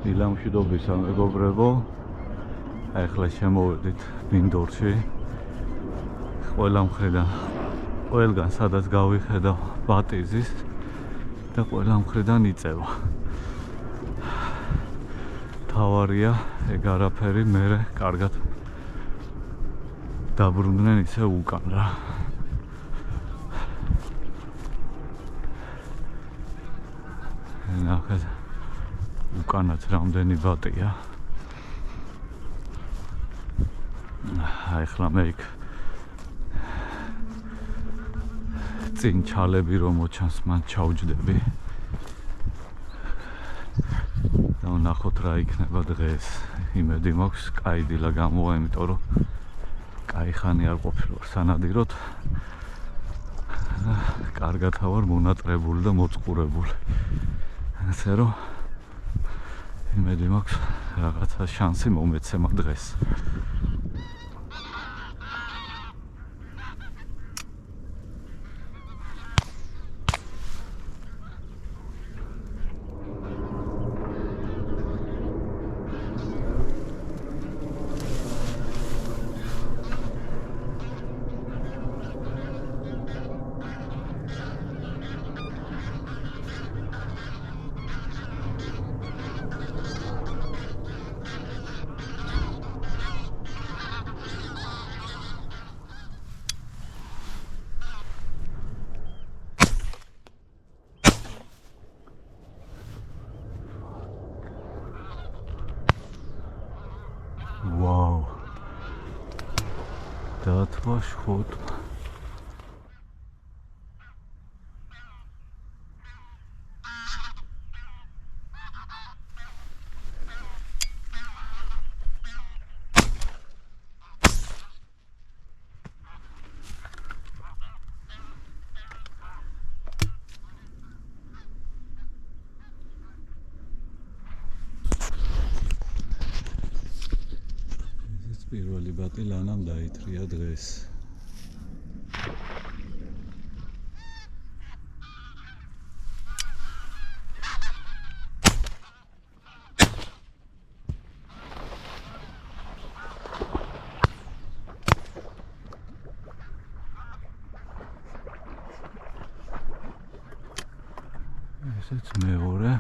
დილამშვიდობის მეგობრებო, ახლა შემოვედით მინდორში. ყველა მხრიდან, ყველგან სადაც გავიხედავ ბატიზის და ყველა მხრიდან იწევა. თავარია, ეგ არაფერი მერე კარგად დაბრუნდნენ ისე უკან რა. ნახეთ, უკანაც რამდენი ბატია. ახლა მე იქ წინ ჩალები რომ მოჩანს, მან ჩავჯდები და ვნახოთ რა იქნება დღეს. იმედი მაქვს, კაი დილა გამოვა, იმიტომ რომ კაი ხანი არ ყოფილვარ სანადიროდ. კარგად ვარ მონატრებული და მოწყურებული. ასე რომ იმედი მაქვს რაღაცა შანსი მომეცემა დღეს. Wow, that was hot. პირველი ბატი ლანამ დაითრია დღეს. ესეც მეორე.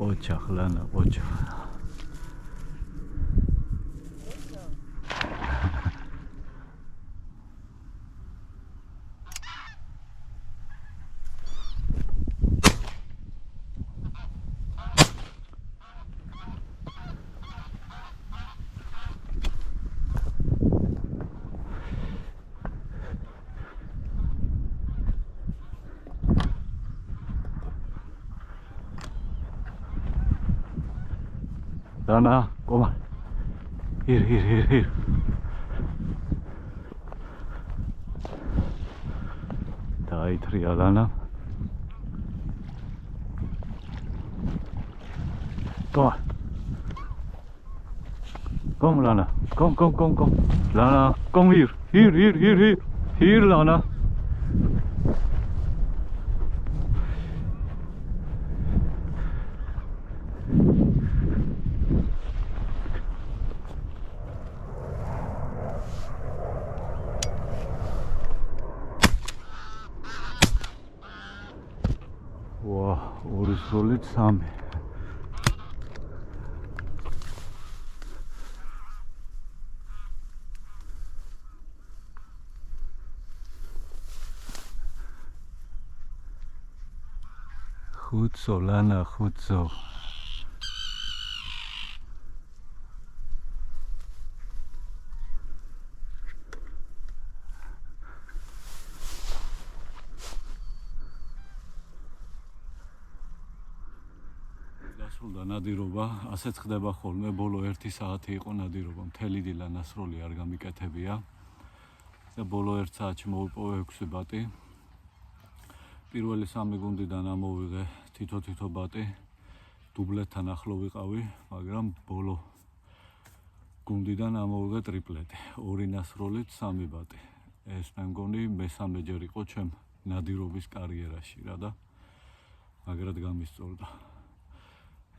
ოჩახ ლანა, ოჩახ. Lana, come on. Here. Daitria Lana. Come on. Come Lana. Come. Lana, come here. Here Lana. ორი სროლით 3. ხუთსო ლანა, ხუთსო. დასრულდა ნადირობა, ასეც ხდება ხოლმე, ბოლო 1 საათი იყო ნადირობა, მთელი დილა ნასროლი არ გამიკეთებია და ბოლო 1 საათში მოვიპოვე 6 ბატი. პირველი 3 გუნდიდან ამოვიღე თითო ბატი, დუბლეთთან ახლო ვიყავი, მაგრამ ბოლო გუნდიდან ამოვიღე ტრიპლეტი, 2 ნასროლით 3 ბატი. ეს მე მგონი მესამეჯერ იყო ჩემ ნადირობის კარიერაში რა და მაგრად გამისწორდა.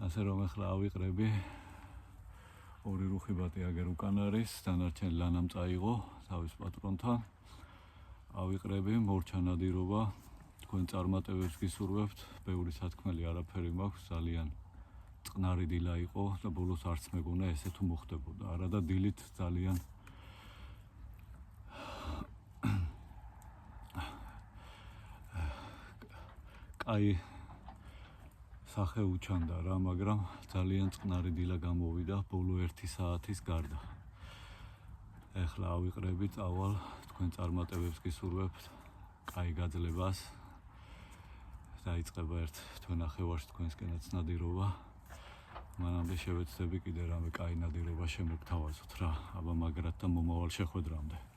ასე რომ ახლა ავიყრები 2 რუხი ბატი აგერ უკან არის, დანარჩენი ლანამ წაიღო თავის პატრონთან. ავიყრები, მორჩა ნადირობა, თქვენ წარმატებებს გისურვებთ, ბევრი სათქმელი არაფერი მაქვს, ძალიან წყნარი დილა იყო და ბოლოს არც მეგონა ესე თუ მოხდებოდა. არა და დილით ძალიან კაი სახე უჩანდა რა, მაგრამ ძალიან წყნარი დილა გამოვიდა ბოლო 1 საათის გარდა. ეხლა ავიყრები, წავალ, თქვენ წარმატებებს გისურვებთ, კაი გაძლებას. დაიწყება ერთ თვენახევარში თქვენსკენაც ნადირობა. მანამდე შევეცდები კიდე რამე კაი ნადირობა შემოგთავაზოთ რა, აბა მაგრად და მომავალ შეხვედრამდე.